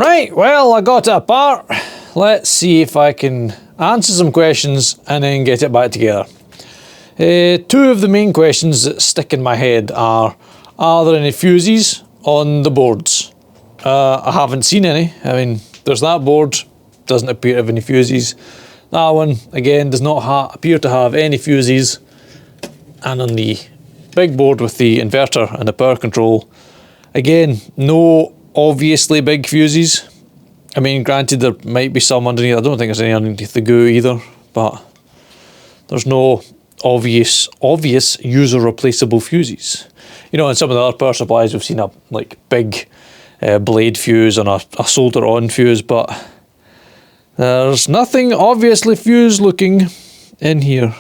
Right, well, I got it apart. Let's see if I can answer some questions and then get it back together. Two of the main questions that stick in my head are there any fuses on the boards? I haven't seen any. I mean, there's that board, doesn't appear to have any fuses. That one, again, does not appear to have any fuses. And on the big board with the inverter and the power control, again, no obviously big fuses. I mean, granted, there might be some underneath. I don't think there's any underneath the GUI either, but there's no obvious user replaceable fuses. You know, in some of the other power supplies, we've seen a like big blade fuse and a solder on fuse, but there's nothing obviously fuse looking in here.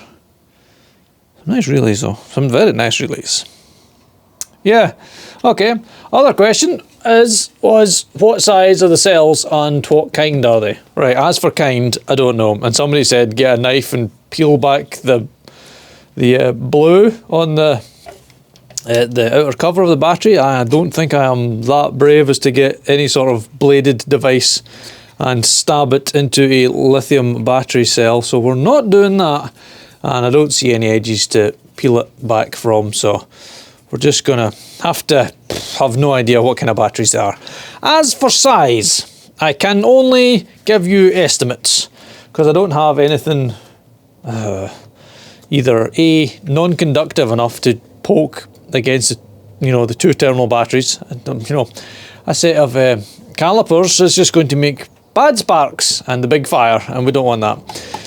Nice relays though, some very nice relays. Yeah, okay. Other question was what size are the cells and what kind are they? Right, as for kind, I don't know. And somebody said get a knife and peel back the blue on the outer cover of the battery. I don't think I am that brave as to get any sort of bladed device and stab it into a lithium battery cell, so we're not doing that, and I don't see any edges to peel it back from, so we're just gonna have to have no idea what kind of batteries they are. As for size, I can only give you estimates because I don't have anything either A, non-conductive enough to poke against the two terminal batteries. A set of calipers is just going to make bad sparks and the big fire, and we don't want that.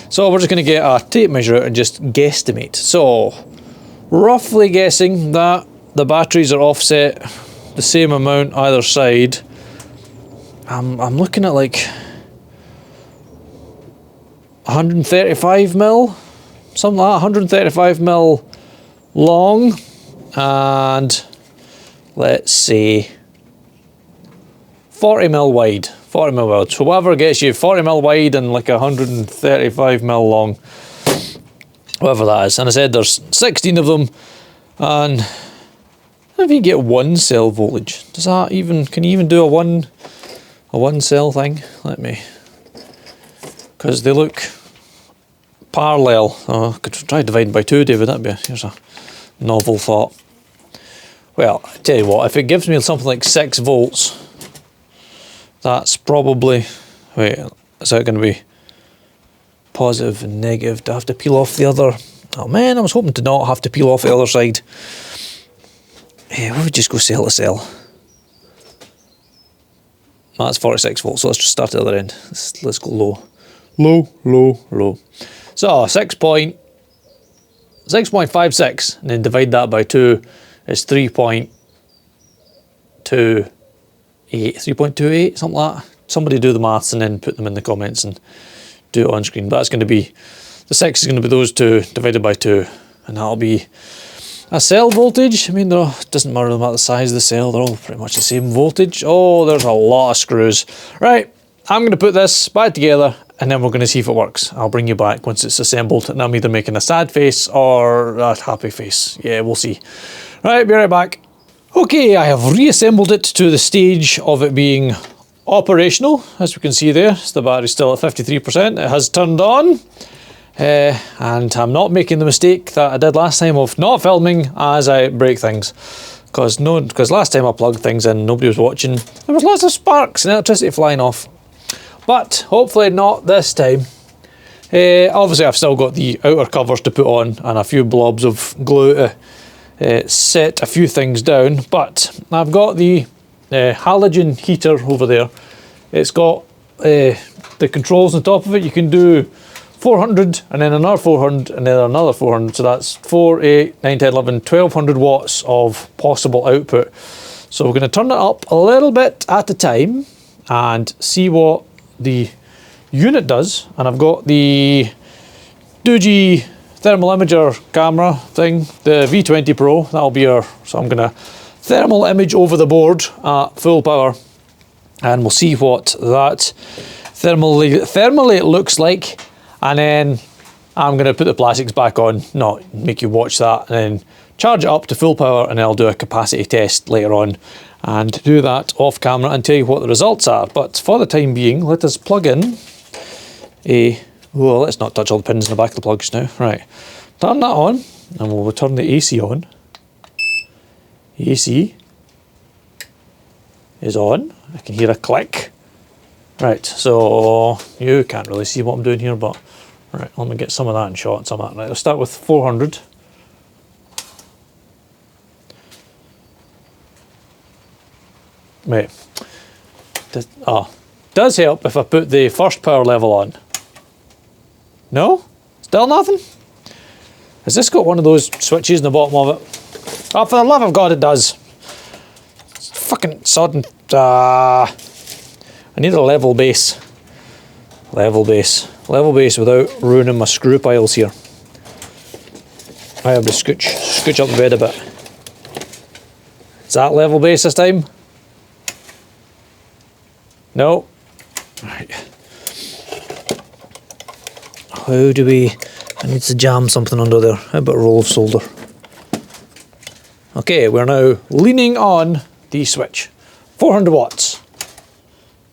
So we're just going to get a tape measure out and just guesstimate. So roughly guessing that the batteries are offset the same amount either side. I'm looking at like 135 mil, something like that, 135 mil long, and let's say 40 mil wide. 40 mil wide. So whatever gets you 40 mil wide and like 135 mil long, whatever that is. And I said there's 16 of them, and if you get one cell voltage, does that even, can you even do a one cell thing? Let me, because they look parallel. Oh, I could try dividing by 2, David. Here's a novel thought. Well, I tell you what, if it gives me something like 6 volts, that's probably, wait, is that going to be positive and negative? Do I have to peel off the other? Oh man, I was hoping to not have to peel off the other side. Yeah, we would just go cell to cell. That's 46 volts, so let's just start at the other end. Let's go low. Low, low, low. So 6.56, and then divide that by 2 is 3.28, something like that. Somebody do the maths and then put them in the comments and do it on screen. But that's going to be, the 6 is going to be those two divided by 2, and that'll be a cell voltage. I mean, it doesn't matter about the size of the cell, they're all pretty much the same voltage. Oh, there's a lot of screws. Right, I'm going to put this back together and then we're going to see if it works. I'll bring you back once it's assembled, and I'm either making a sad face or a happy face. Yeah, we'll see. Right, be right back. Okay, I have reassembled it to the stage of it being operational. As we can see there, the battery's still at 53%. It has turned on. And I'm not making the mistake that I did last time of not filming as I break things. Because last time I plugged things in, nobody was watching. There was lots of sparks and electricity flying off. But hopefully not this time. Obviously I've still got the outer covers to put on and a few blobs of glue to set a few things down. But I've got the halogen heater over there. It's got the controls on top of it. You can do 400 and then another 400 and then another 400, so that's 4, 8, 9, 10, 11, 1200 watts of possible output. So we're going to turn it up a little bit at a time and see what the unit does. And I've got the DJI thermal imager camera thing, the V20 Pro, that'll be so I'm going to thermal image over the board at full power, and we'll see what that thermally looks like. And then I'm going to put the plastics back on, not make you watch that, and then charge it up to full power, and then I'll do a capacity test later on and do that off camera and tell you what the results are. But for the time being, let us plug in a, well, let's not touch all the pins in the back of the plugs now. Right, turn that on, and we'll turn the AC on. AC is on. I can hear a click. Right, so you can't really see what I'm doing here, but right, let me get some of that in shot. Some of that. Right, let's start with 400. Wait, does help if I put the first power level on. No? Still nothing? Has this got one of those switches in the bottom of it? Oh, for the love of God, it does. It's fucking sodden. I need a level base. Level base. Level base without ruining my screw piles here. I have to scooch up the bed a bit. Is that level base this time? No. Right. How do we... I need to jam something under there. How about a roll of solder? Okay, we're now leaning on the switch. 400 watts.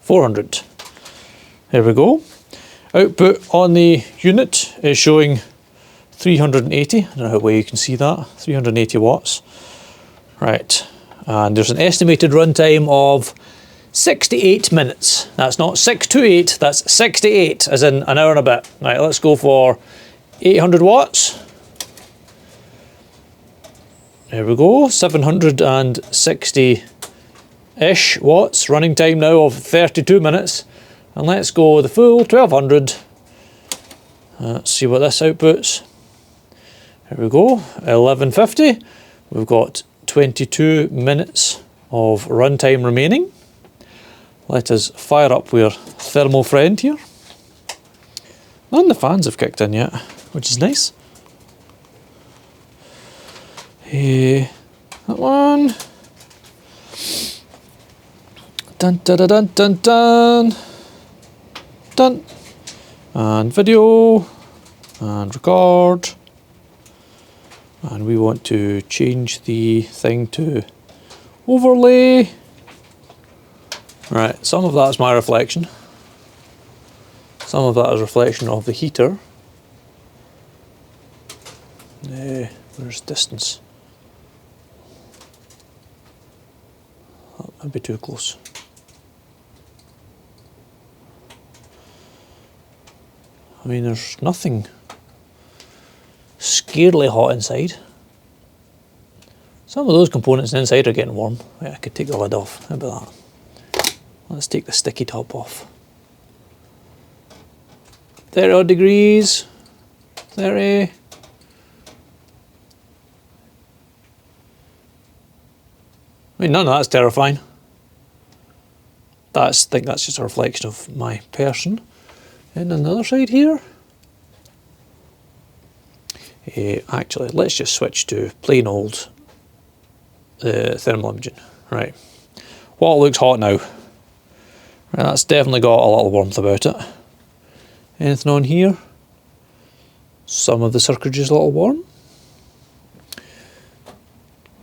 400. There we go. Output on the unit is showing 380. I don't know how well you can see that. 380 watts. Right. And there's an estimated runtime of 68 minutes. That's not 628, that's 68, as in an hour and a bit. Right, let's go for 800 watts. There we go, 760-ish watts. Running time now of 32 minutes. And let's go with the full 1200. Let's see what this outputs. There we go, 1150. We've got 22 minutes of runtime remaining. Let us fire up our thermal friend here. None of the fans have kicked in yet, which is nice. That one. Dun dun dun dun dun dun. Done. And video. And record. And we want to change the thing to overlay. Right, some of that's my reflection. Some of that is reflection of the heater. Where's distance? That might be too close. I mean, there's nothing scarily hot inside. Some of those components inside are getting warm. Wait, I could take the lid off. How about that? Let's take the sticky top off. 30 odd degrees. 30. I mean, none of that's terrifying. I think that's just a reflection of my person. And on the other side here. Actually, let's just switch to plain old thermal imaging. Right. What looks hot now? Right, that's definitely got a lot of warmth about it. Anything on here? Some of the circuitry is a little warm.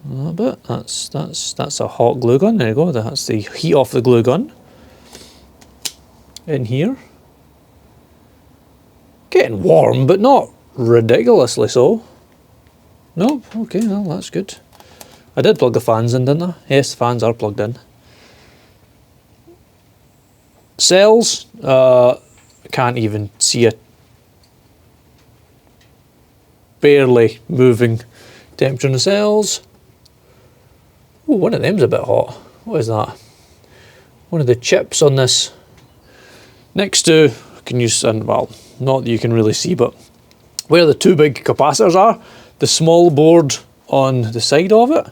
A little bit. That's a hot glue gun. There you go. That's the heat off the glue gun. In here. Getting warm, but not ridiculously so. Nope. Okay, well, that's good. I did plug the fans in, didn't I? Yes, the fans are plugged in. Cells, can't even see a barely moving temperature in the cells. Oh, one of them's a bit hot. What is that? One of the chips on this next to, I can use, and well, not that you can really see, but where the two big capacitors are, the small board on the side of it,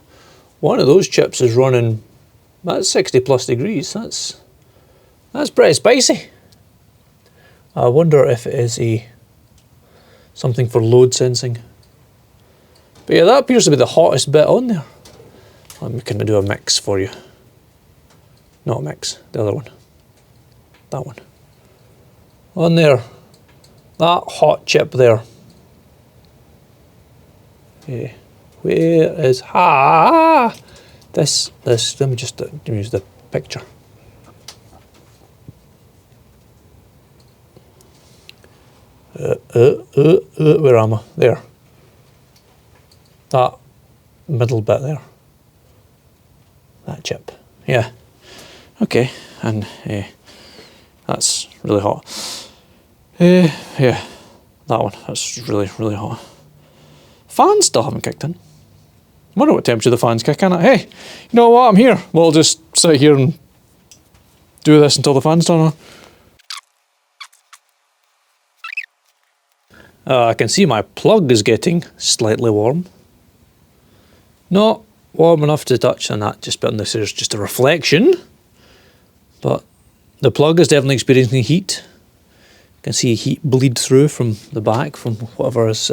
one of those chips is running, that's 60 plus degrees. That's pretty spicy. I wonder if it is something for load sensing. But yeah, that appears to be the hottest bit on there. Let me kind of do a mix for you. Not a mix, the other one. That one. On there. That hot chip there. Yeah. Where is... This, let me just use the picture. Where am I? There. That middle bit there. That chip. Yeah. Okay. And that's really hot. Yeah. That one. That's really, really hot. Fans still haven't kicked in. I wonder what temperature the fans kick in at. Hey, you know what? I'm here. We'll just sit here and do this until the fans turn on. I can see my plug is getting slightly warm. Not warm enough to touch, and that just bit. This is just a reflection. But the plug is definitely experiencing heat. You can see heat bleed through from the back, from whatever is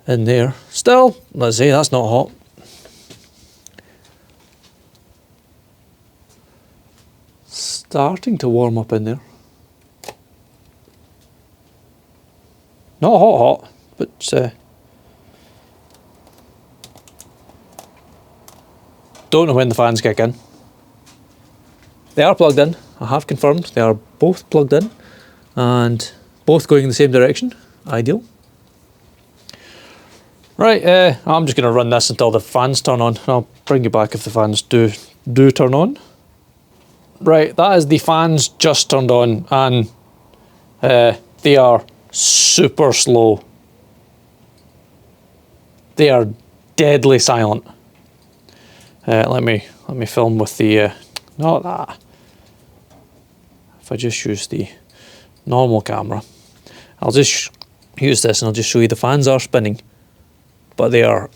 in there. Still, let's say that's not hot. Starting to warm up in there. Not hot, but don't know when the fans kick in. They are plugged in. I have confirmed they are both plugged in and both going in the same direction. Ideal. Right, I'm just going to run this until the fans turn on. I'll bring you back if the fans do turn on. Right, that is the fans just turned on, and they are super slow. They are deadly silent. Let me film with the not that. If I just use the normal camera, I'll just use this and I'll just show you the fans are spinning, but they are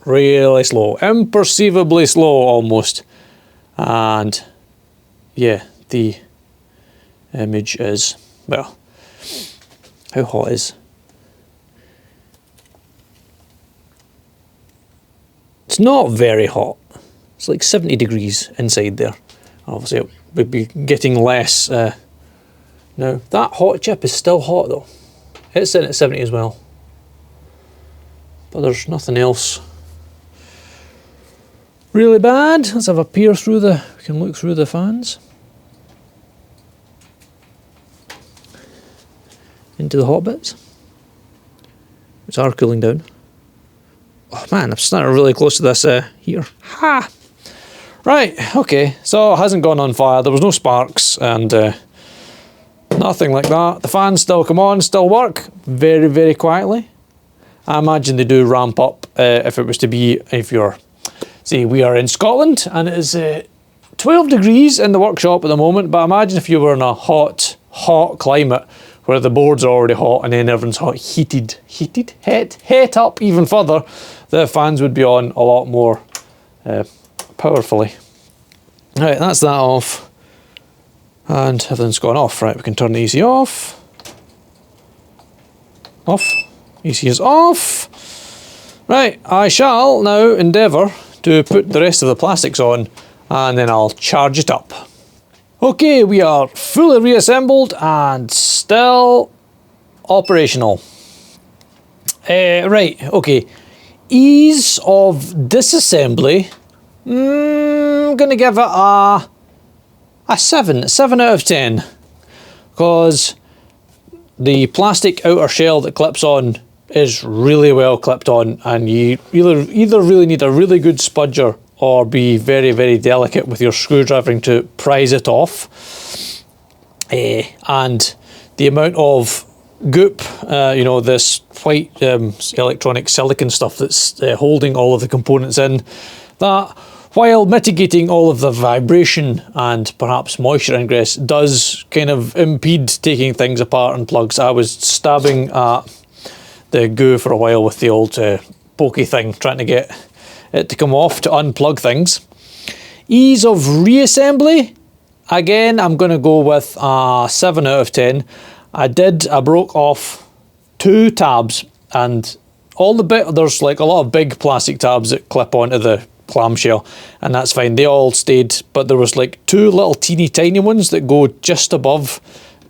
really slow, imperceivably slow almost. And yeah, the image is, well, how hot is? It's not very hot. It's like 70 degrees inside there. Obviously it would be getting less. Now that hot chip is still hot though. It's in at 70 as well. But there's nothing else really bad. Let's have a peer through we can look through the fans. Into the hot bits, which are cooling down. Oh man, I'm starting really close to this here. Ha! Right, okay, so it hasn't gone on fire. There was no sparks and nothing like that. The fans still come on, still work very, very quietly. I imagine they do ramp up if it was to be, if you're, say we are in Scotland and it is 12 degrees in the workshop at the moment, but imagine if you were in a hot climate where the boards are already hot and then everyone's hot, heat up even further, the fans would be on a lot more powerfully. Right, that's that off. And everything's gone off. Right, we can turn the AC off. Off. AC is off. Right, I shall now endeavour to put the rest of the plastics on and then I'll charge it up. Okay, we are fully reassembled and still operational. Right, okay. Ease of disassembly. I'm going to give it a 7 out of 10. Because the plastic outer shell that clips on is really well clipped on, and you either really need a really good spudger or be very, very delicate with your screwdrivering to prise it off. And the amount of goop, you know, this white electronic silicon stuff that's holding all of the components in, that while mitigating all of the vibration and perhaps moisture ingress, does kind of impede taking things apart and plugs. I was stabbing at the goo for a while with the old pokey thing, trying to get it to come off to unplug things. Ease of reassembly, again I'm going to go with a 7 out of 10. I broke off 2 tabs, and there's like a lot of big plastic tabs that clip onto the clamshell, and that's fine, they all stayed, but there was like 2 little teeny tiny ones that go just above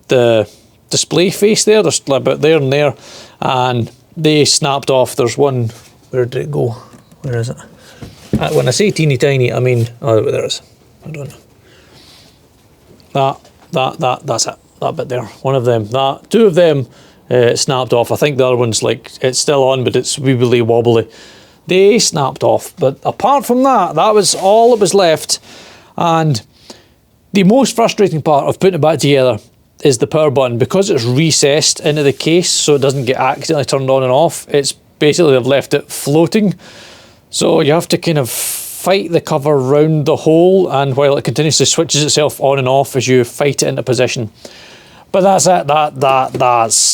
the display face there. There's about there and there, and they snapped off. There's one, where did it go? Where is it? When I say teeny tiny, I mean, oh, there it is. I don't know. That's it. That bit there. One of them. Two of them snapped off. I think the other one's like, it's still on, but it's wibbly wobbly. They snapped off. But apart from that, that was all that was left. And the most frustrating part of putting it back together is the power button. Because it's recessed into the case so it doesn't get accidentally turned on and off, it's basically they've left it floating. So you have to kind of fight the cover round the hole, and while it continuously switches itself on and off as you fight it into position. But that's it.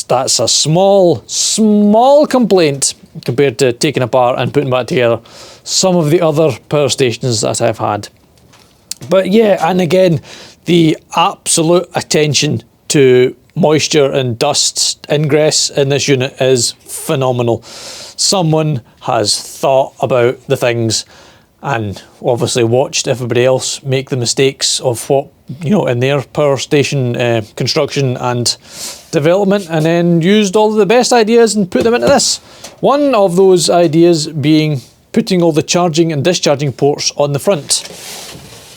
That's a small complaint compared to taking apart and putting back together some of the other power stations that I've had. But yeah, and again, the absolute attention to moisture and dust ingress in this unit is phenomenal. Someone has thought about the things and obviously watched everybody else make the mistakes of what, you know, in their power station construction and development, and then used all of the best ideas and put them into this. One of those ideas being putting all the charging and discharging ports on the front.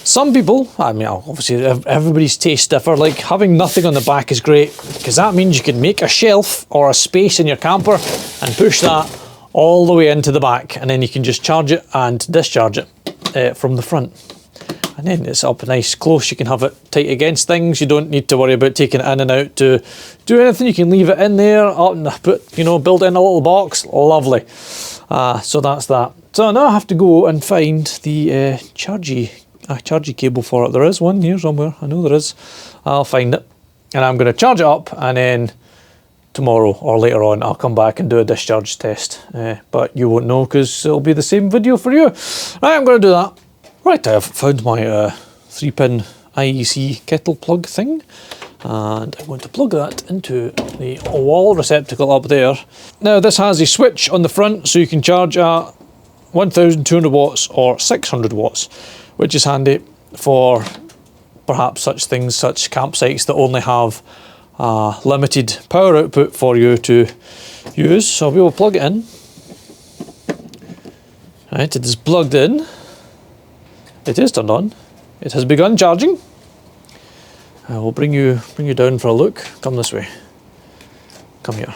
Some people, I mean, obviously everybody's taste differ, like having nothing on the back is great because that means you can make a shelf or a space in your camper and push that all the way into the back, and then you can just charge it and discharge it from the front. And then it's up nice close, you can have it tight against things, you don't need to worry about taking it in and out to do anything, you can leave it in there, put, you know, build it in a little box, lovely. So that's that. So now I have to go and find the charging cable for it. There is one here somewhere, I know there is. I'll find it and I'm going to charge it up, and then tomorrow or later on I'll come back and do a discharge test, but you won't know because it'll be the same video for you. Right, I'm going to do that. Right, I have found my 3-pin IEC kettle plug thing, and I'm going to plug that into the wall receptacle up there. Now this has a switch on the front so you can charge at 1200 watts or 600 watts, which is handy for perhaps such campsites that only have limited power output for you to use. So we will plug it in. Right, it is plugged in. It is turned on. It has begun charging. I will bring you down for a look. Come this way. Come here.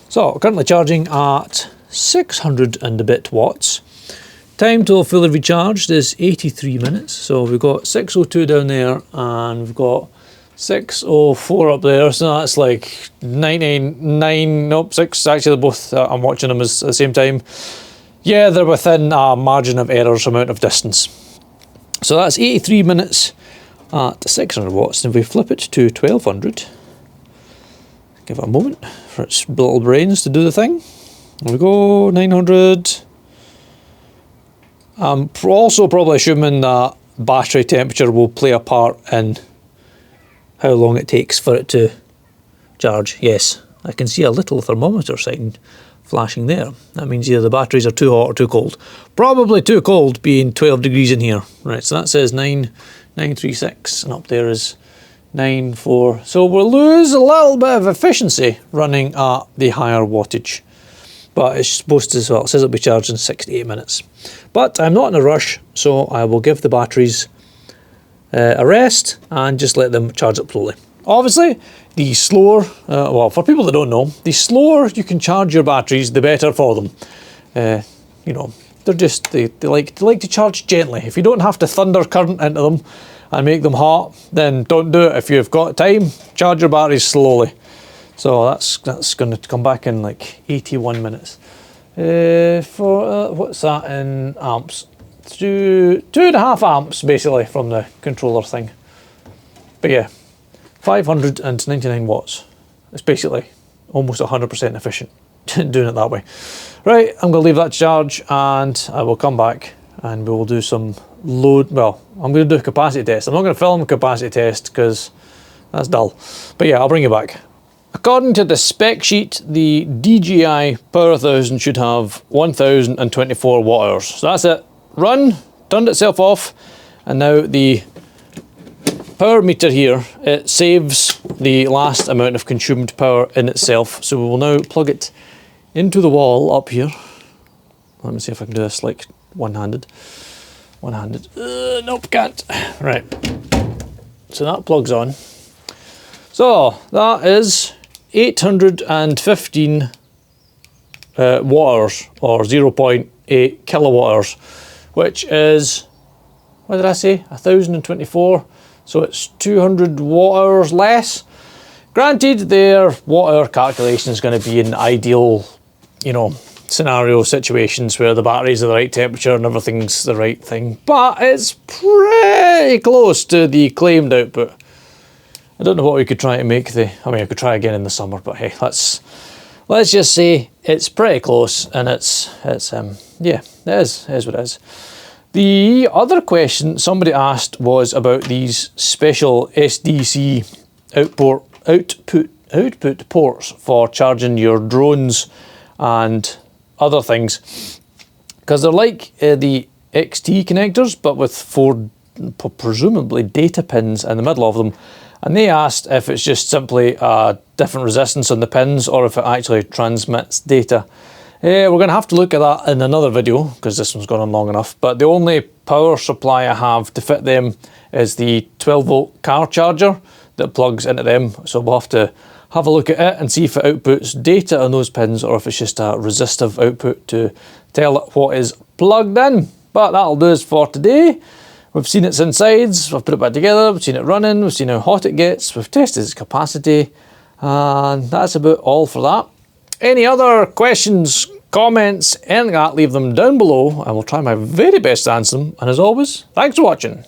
So currently charging at 600 and a bit watts. Time till fully recharged is 83 minutes. So we've got 6:02 down there, and we've got 6:04 up there. So that's like 999. Nope, 6. Actually, they're both. I'm watching them at the same time. Yeah, they're within a margin of errors amount of distance. So that's 83 minutes at 600 watts. And if we flip it to 1200, give it a moment for its little brains to do the thing. There we go, 900. I'm also probably assuming that battery temperature will play a part in how long it takes for it to charge. Yes, I can see a little thermometer sign flashing there. That means either the batteries are too hot or too cold. Probably too cold, being 12 degrees in here. Right, so that says 936, and up there is 94. So we'll lose a little bit of efficiency running at the higher wattage. But it's supposed to, well, it says it'll be charged in 68 minutes. But I'm not in a rush, so I will give the batteries a rest and just let them charge up slowly. Obviously, the slower, well, for people that don't know, the slower you can charge your batteries, the better for them. You know, they're just, they like to charge gently. If you don't have to thunder current into them and make them hot, then don't do it. If you've got time, charge your batteries slowly. So that's going to come back in like 81 minutes. For what's that in amps? 2.5 amps basically from the controller thing. But yeah, 599 watts. It's basically almost 100% efficient doing it that way. Right, I'm going to leave that to charge, and I will come back and we will do some load. Well, I'm going to do a capacity test. I'm not going to film a capacity test because that's dull. But yeah, I'll bring you back. According to the spec sheet, the DJI Power 1000 should have 1024 watt hours. So that's it. Run, turned itself off, and now the power meter here, it saves the last amount of consumed power in itself. So we will now plug it into the wall up here. Let me see if I can do this like one-handed. Nope, can't. Right. So that plugs on. So that is 815 watt hours, or 0.8 kilowatt hours, which is, what did I say, 1024, so it's 200 watt hours less. Granted, their watt hour calculation is going to be in ideal, you know, scenario situations where the batteries are the right temperature and everything's the right thing, but it's pretty close to the claimed output. I don't know what we could try to make I mean, I could try again in the summer, but hey, let's just say it's pretty close, and it's yeah, it is what it is. The other question somebody asked was about these special SDC output ports for charging your drones and other things, because they're like the XT connectors, but with 4 presumably data pins in the middle of them. And they asked if it's just simply a different resistance on the pins, or if it actually transmits data. We're going to have to look at that in another video, because this one's gone on long enough. But the only power supply I have to fit them is the 12 volt car charger that plugs into them. So we'll have to have a look at it and see if it outputs data on those pins, or if it's just a resistive output to tell it what is plugged in. But that'll do us for today. We've seen its insides, we've put it back together, we've seen it running, we've seen how hot it gets, we've tested its capacity, and that's about all for that. Any other questions, comments, anything like that, leave them down below, and we'll try my very best to answer them. And as always, thanks for watching.